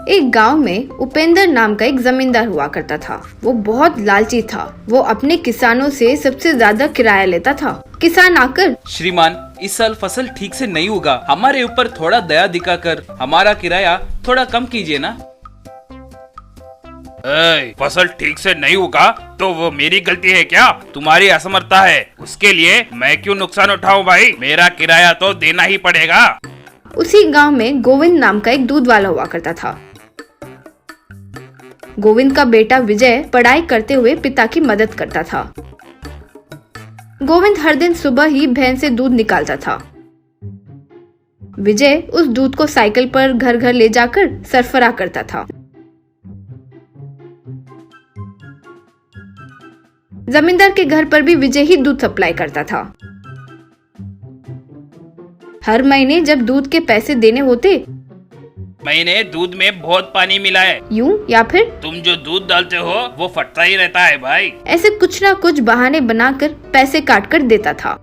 एक गांव में उपेंद्र नाम का एक जमींदार हुआ करता था। वो बहुत लालची था। वो अपने किसानों से सबसे ज्यादा किराया लेता था। किसान आकर, श्रीमान, इस साल फसल ठीक से नहीं उगा, हमारे ऊपर थोड़ा दया दिखाकर हमारा किराया थोड़ा कम कीजिए ना। फसल ठीक से नहीं उगा तो वो मेरी गलती है क्या? तुम्हारी असमर्थता है। उसके लिए मैं क्यों नुकसान उठाऊं भाई? मेरा किराया तो देना ही पड़ेगा। उसी गांव में गोविंद नाम का एक दूध वाला हुआ करता था। गोविंद का बेटा विजय पढ़ाई करते हुए पिता की मदद करता था। गोविंद हर दिन सुबह ही भैंस से दूध निकालता था। विजय उस दूध को साइकिल पर घर घर ले जाकर सरफराह करता था। जमींदार के घर पर भी विजय ही दूध सप्लाई करता था। हर महीने जब दूध के पैसे देने होते, मैंने दूध में बहुत पानी मिला है, यूं या फिर तुम जो दूध डालते हो वो फटता ही रहता है भाई। ऐसे कुछ न कुछ बहाने बनाकर पैसे काट कर देता था।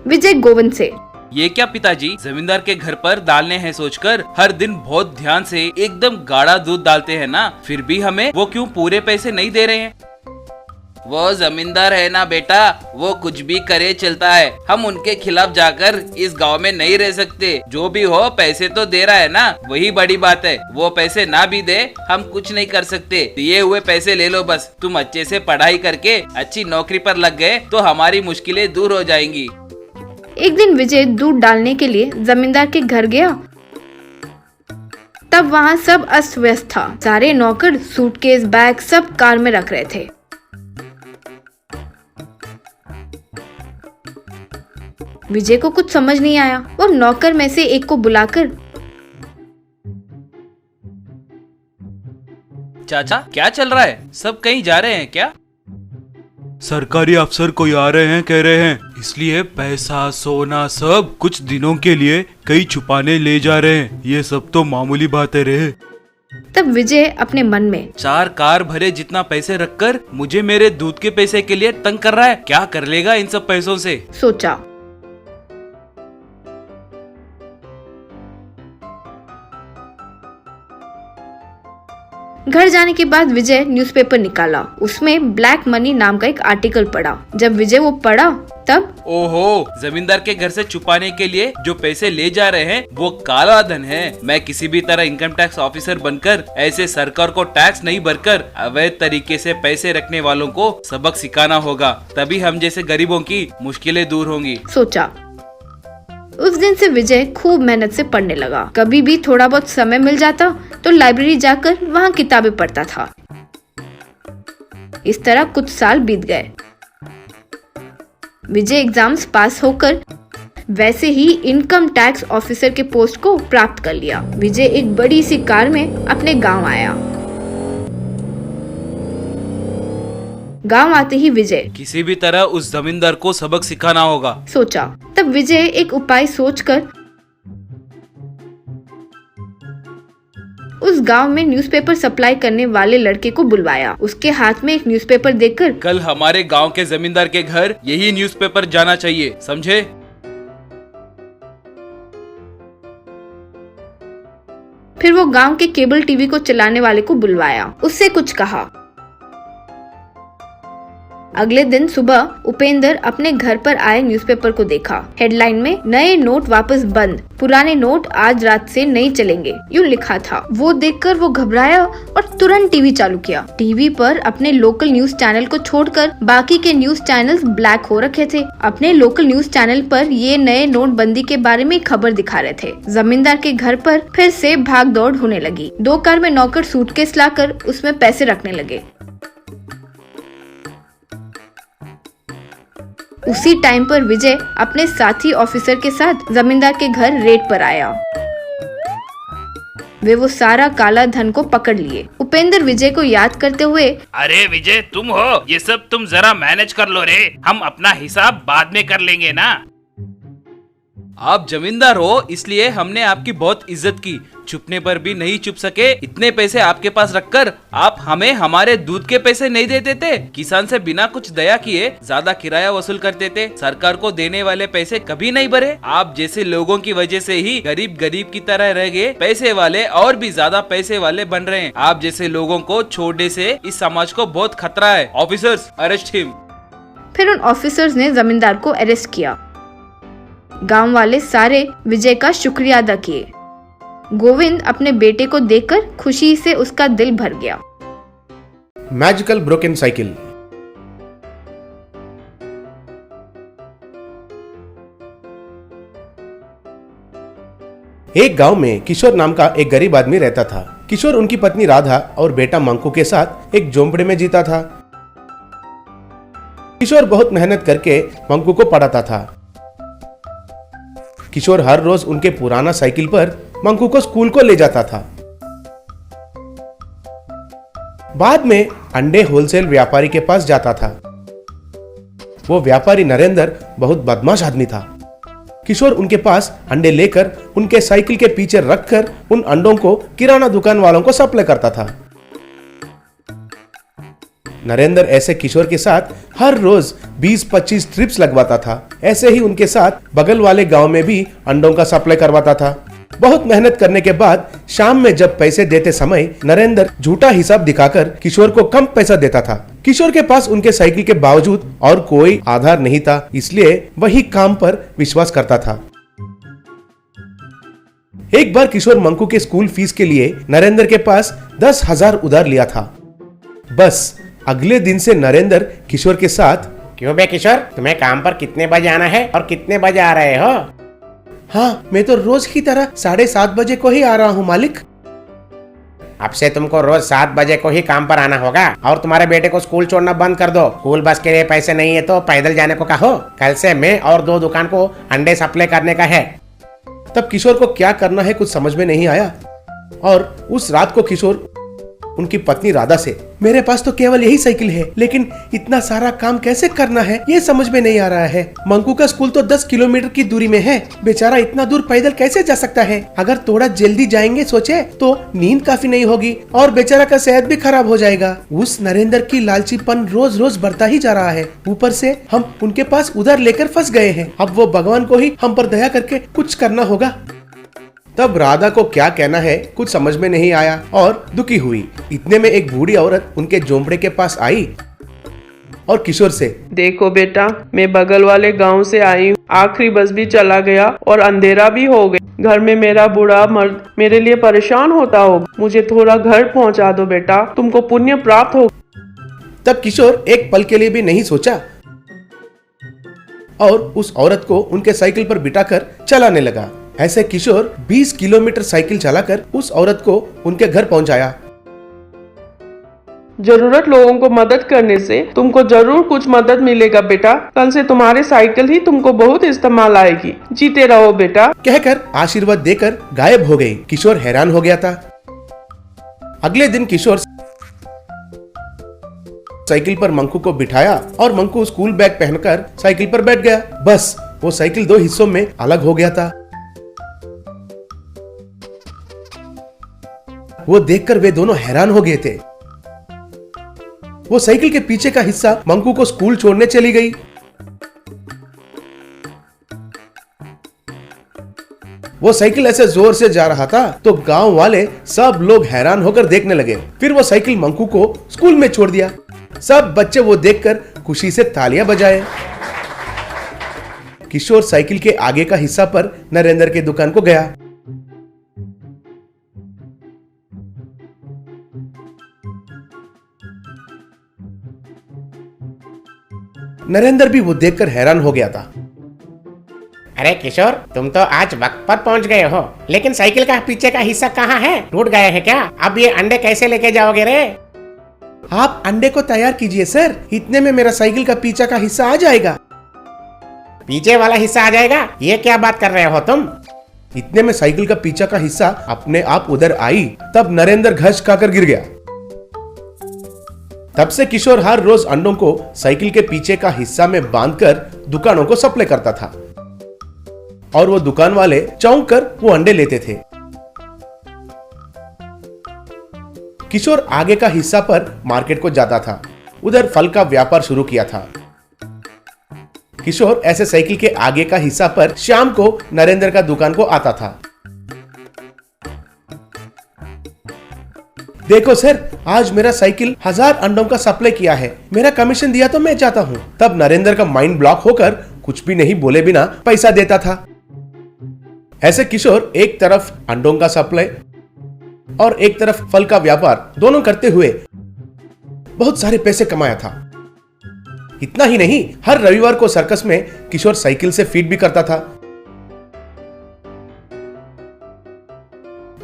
विजय गोविंद से, ये क्या पिताजी, जमींदार के घर पर डालने हैं सोचकर हर दिन बहुत ध्यान से एकदम गाढ़ा दूध डालते हैं ना, फिर भी हमें वो क्यों पूरे पैसे नहीं दे रहे हैं? वो जमींदार है ना बेटा, वो कुछ भी करे चलता है। हम उनके खिलाफ जाकर इस गांव में नहीं रह सकते। जो भी हो पैसे तो दे रहा है ना, वही बड़ी बात है। वो पैसे ना भी दे हम कुछ नहीं कर सकते। दिए हुए पैसे ले लो बस। तुम अच्छे से पढ़ाई करके अच्छी नौकरी पर लग गए तो हमारी मुश्किलें दूर हो जाएंगी। एक दिन विजय दूध डालने के लिए जमींदार के घर गया। तब वहाँ सब अस्त व्यस्त था। सारे नौकर सूटकेस, बैग सब कार में रख रहे थे। विजय को कुछ समझ नहीं आया। वो नौकर में से एक को बुलाकर, चाचा, क्या चल रहा है? सब कहीं जा रहे हैं क्या? सरकारी अफसर कोई आ रहे हैं कह रहे हैं, इसलिए पैसा सोना सब कुछ दिनों के लिए कई छुपाने ले जा रहे हैं। ये सब तो मामूली बातें रहे। तब विजय अपने मन में, 4 कार भरे जितना पैसे रखकर मुझे मेरे दूध के पैसे के लिए तंग कर रहा है। क्या कर लेगा इन सब पैसों से? सोचा। घर जाने के बाद विजय न्यूज़पेपर निकाला। उसमें ब्लैक मनी नाम का एक आर्टिकल पढ़ा। जब विजय वो पढ़ा तब, ओहो, जमींदार के घर से छुपाने के लिए जो पैसे ले जा रहे हैं वो काला धन है। मैं किसी भी तरह इनकम टैक्स ऑफिसर बनकर ऐसे सरकार को टैक्स नहीं भरकर अवैध तरीके से पैसे रखने वालों को सबक सिखाना होगा। तभी हम जैसे गरीबों की मुश्किलें दूर होंगी। सोचा। उस दिन से विजय खूब मेहनत से पढ़ने लगा। कभी भी थोड़ा बहुत समय मिल जाता तो लाइब्रेरी जाकर वहाँ किताबें पढ़ता था। इस तरह कुछ साल बीत गए। विजय एग्जाम्स पास होकर वैसे ही इनकम टैक्स ऑफिसर के पोस्ट को प्राप्त कर लिया। विजय एक बड़ी सी कार में अपने गांव आया। गांव आते ही विजय, किसी भी तरह उस जमींदार को सबक सिखाना होगा, सोचा। तब विजय एक उपाय सोचकर उस गांव में न्यूज़पेपर सप्लाई करने वाले लड़के को बुलवाया। उसके हाथ में एक न्यूज़पेपर देखकर, कल हमारे गांव के जमींदार के घर यही न्यूज़पेपर जाना चाहिए, समझे? फिर वो गांव के केबल टीवी को चलाने वाले को बुलवाया। उससे कुछ कहा। अगले दिन सुबह उपेंद्र अपने घर पर आए न्यूज़पेपर को देखा। हेडलाइन में नए नोट वापस बंद, पुराने नोट आज रात से नहीं चलेंगे, यूं लिखा था। वो देखकर वो घबराया और तुरंत टीवी चालू किया। टीवी पर अपने लोकल न्यूज चैनल को छोड़कर बाकी के न्यूज चैनल्स ब्लैक हो रखे थे। अपने लोकल न्यूज चैनल पर ये नए नोटबंदी के बारे में खबर दिखा रहे थे। जमींदार के घर पर फिर से भाग दौड़ होने लगी। 2 कार में नौकर सूटकेस लाकर उसमें पैसे रखने लगे। उसी टाइम पर विजय अपने साथी ऑफिसर के साथ जमींदार के घर रेड पर आया। वे वो सारा काला धन को पकड़ लिए। उपेंद्र विजय को याद करते हुए, अरे विजय, तुम हो? ये सब तुम जरा मैनेज कर लो रे, हम अपना हिसाब बाद में कर लेंगे ना। आप जमींदार हो इसलिए हमने आपकी बहुत इज्जत की, छुपने पर भी नहीं छुप सके। इतने पैसे आपके पास रखकर आप हमें हमारे दूध के पैसे नहीं देते थे। किसान से बिना कुछ दया किए ज्यादा किराया वसूल करते थे। सरकार को देने वाले पैसे कभी नहीं भरे। आप जैसे लोगों की वजह से ही गरीब गरीब की तरह रह गए, पैसे वाले और भी ज्यादा पैसे वाले बन रहे हैं। आप जैसे लोगों को छोड़ने से इस समाज को बहुत खतरा है। Officers, arrest him. फिर उन ऑफिसर्स ने जमींदार को अरेस्ट किया। गांव वाले सारे विजय का शुक्रिया अदा किए। गोविंद अपने बेटे को देखकर खुशी से उसका दिल भर गया। Magical broken cycle. एक गांव में किशोर नाम का एक गरीब आदमी रहता था। किशोर उनकी पत्नी राधा और बेटा मंकू के साथ एक झोंपड़े में जीता था। किशोर बहुत मेहनत करके मंकू को पढ़ाता था। किशोर हर रोज उनके पुराना साइकिल पर मंकू को स्कूल को ले जाता था। बाद में अंडे होलसेल व्यापारी के पास जाता था। वो व्यापारी नरेंद्र बहुत बदमाश आदमी था। किशोर उनके पास अंडे लेकर उनके साइकिल के पीछे रखकर उन अंडों को किराना दुकान वालों को सप्लाई करता था। नरेंद्र ऐसे किशोर के साथ हर रोज 20-25 ट्रिप्स लगवाता था। ऐसे ही उनके साथ बगल वाले गांव में भी अंडों का सप्लाई करवाता था। बहुत मेहनत करने के बाद शाम में जब पैसे देते समय नरेंद्र झूठा हिसाब दिखाकर किशोर को कम पैसा देता था। किशोर के पास उनके साइकिल के बावजूद और कोई आधार नहीं था, इसलिए वही काम पर विश्वास करता था। एक बार किशोर मंकू के स्कूल फीस के लिए नरेंद्र के पास 10,000 उधार लिया था। बस अगले दिन से नरेंद्र किशोर के साथ, क्यों बे किशोर, तुम्हें काम पर कितने बजे आना है और कितने बजे आ रहे हो? हाँ, मैं तो रोज की तरह 7:30 बजे को ही आ रहा हूँ मालिक। अब से तुमको रोज 7 बजे को ही काम पर आना होगा और तुम्हारे बेटे को स्कूल छोड़ना बंद कर दो। स्कूल बस के लिए पैसे नहीं है तो पैदल जाने को कहो। कल से मैं और 2 दुकान को अंडे सप्लाई करने का है। तब किशोर को क्या करना है कुछ समझ में नहीं आया और उस रात को किशोर उनकी पत्नी राधा से, मेरे पास तो केवल यही साइकिल है, लेकिन इतना सारा काम कैसे करना है ये समझ में नहीं आ रहा है। मंकू का स्कूल तो 10 किलोमीटर की दूरी में है, बेचारा इतना दूर पैदल कैसे जा सकता है। अगर थोड़ा जल्दी जाएंगे सोचे तो नींद काफी नहीं होगी और बेचारा का सेहत भी खराब हो जाएगा। उस नरेंद्र की लालचीपन रोज रोज बढ़ता ही जा रहा है। ऊपर से हम उनके पास उधार लेकर फंस गए हैं। अब वो भगवान को ही हम पर दया करके कुछ करना होगा। तब राधा को क्या कहना है कुछ समझ में नहीं आया और दुखी हुई। इतने में एक बूढ़ी औरत उनके झोंपड़े के पास आई और किशोर से, देखो बेटा, मैं बगल वाले गांव से आई हूँ। आखिरी बस भी चला गया और अंधेरा भी हो गया। घर में मेरा बूढ़ा मर्द मेरे लिए परेशान होता होगा। मुझे थोड़ा घर पहुंचा दो बेटा, तुमको पुण्य प्राप्त होगा। तब किशोर एक पल के लिए भी नहीं सोचा और उस औरत को उनके साइकिल पर बिठाकर चलाने लगा। ऐसे किशोर 20 किलोमीटर साइकिल चलाकर उस औरत को उनके घर पहुंचाया। जरूरत लोगों को मदद करने से तुमको जरूर कुछ मदद मिलेगा बेटा। कल से तुम्हारे साइकिल ही तुमको बहुत इस्तेमाल आएगी। जीते रहो बेटा, कहकर आशीर्वाद देकर गायब हो गई। किशोर हैरान हो गया था। अगले दिन किशोर साइकिल पर मंकू को बिठाया और मंकू स्कूल बैग पहनकर साइकिल पर बैठ गया। बस वो साइकिल 2 हिस्सों में अलग हो गया था। वो देखकर वे दोनों हैरान हो गए थे। वो साइकिल के पीछे का हिस्सा मंकू को स्कूल छोड़ने चली गई। वो साइकिल ऐसे जोर से जा रहा था तो गांव वाले सब लोग हैरान होकर देखने लगे। फिर वो साइकिल मंकू को स्कूल में छोड़ दिया। सब बच्चे वो देखकर खुशी से तालियां बजाए। किशोर साइकिल के आगे का हिस्सा पर नरेंद्र की दुकान को गया। नरेंद्र भी वो देखकर हैरान हो गया था। अरे किशोर, तुम तो आज वक्त पर पहुंच गए हो, लेकिन साइकिल का पीछे का हिस्सा कहाँ है? टूट गया है क्या? अब ये अंडे कैसे लेके जाओगे रे? आप अंडे को तैयार कीजिए सर, इतने में मेरा साइकिल का पीछे का हिस्सा आ जाएगा। पीछे वाला हिस्सा आ जाएगा? ये क्या बात कर रहे हो तुम? इतने में साइकिल का पीछे का हिस्सा अपने आप उधर आई। तब नरेंद्र घस खाकर गिर गया। तब से किशोर हर रोज अंडों को साइकिल के पीछे का हिस्सा में बांधकर दुकानों को सप्लाई करता था और वो दुकान वाले चौंक कर वो अंडे लेते थे। किशोर आगे का हिस्सा पर मार्केट को जाता था, उधर फल का व्यापार शुरू किया था। किशोर ऐसे साइकिल के आगे का हिस्सा पर शाम को नरेंद्र का दुकान को आता था। देखो सर, आज मेरा साइकिल 1000 अंडों का सप्लाई किया है, मेरा कमीशन दिया तो मैं जाता हूँ। तब नरेंद्र का माइंड ब्लॉक होकर कुछ भी नहीं बोले बिना पैसा देता था। ऐसे किशोर एक तरफ अंडों का सप्लाई और एक तरफ फल का व्यापार दोनों करते हुए बहुत सारे पैसे कमाया था। इतना ही नहीं, हर रविवार को सर्कस में किशोर साइकिल से फीड भी करता था।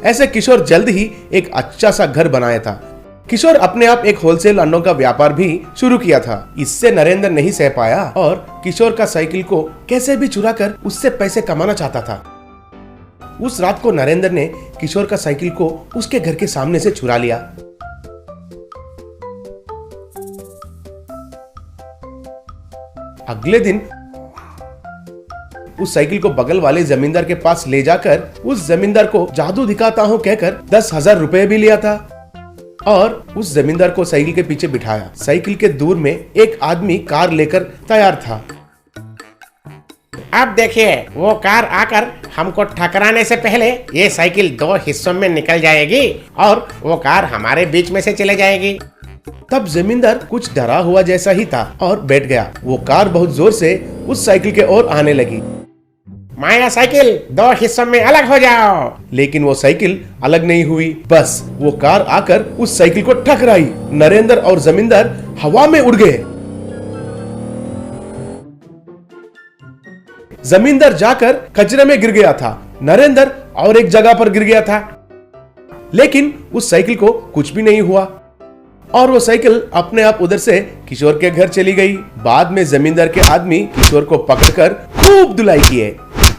ऐसे किशोर जल्द ही एक अच्छा सा घर बनाया था। किशोर अपने आप एक होलसेल अंडों का व्यापार भी शुरू किया था। इससे नरेंद्र नहीं सह पाया और किशोर का साइकिल को कैसे भी चुरा कर उससे पैसे कमाना चाहता था। उस रात को नरेंद्र ने किशोर का साइकिल को उसके घर के सामने से चुरा लिया। अगले दिन उस साइकिल को बगल वाले जमींदार के पास ले जाकर उस जमींदार को जादू दिखाता हूँ कहकर 10,000 रुपए भी लिया था और उस जमींदार को साइकिल के पीछे बिठाया। साइकिल के दूर में एक आदमी कार लेकर तैयार था। अब देखिए, वो कार आकर हमको ठकराने से पहले ये साइकिल 2 हिस्सों में निकल जाएगी और वो कार हमारे बीच में से चले जाएगी। तब जमींदार कुछ डरा हुआ जैसा ही था और बैठ गया। वो कार बहुत जोर से उस साइकिल के ओर आने लगी। माया साइकिल 2 हिस्सों में अलग हो जाओ। लेकिन वो साइकिल अलग नहीं हुई, बस वो कार आकर उस साइकिल को टकराई। नरेंद्र और जमींदार हवा में उड़ गए। जमींदार जाकर कचरे में गिर गया था। नरेंद्र और एक जगह पर गिर गया था, लेकिन उस साइकिल को कुछ भी नहीं हुआ और वो साइकिल अपने आप उधर से किशोर के घर चली गई। बाद में जमींदार के आदमी किशोर को पकड़कर खूब धुलाई किए।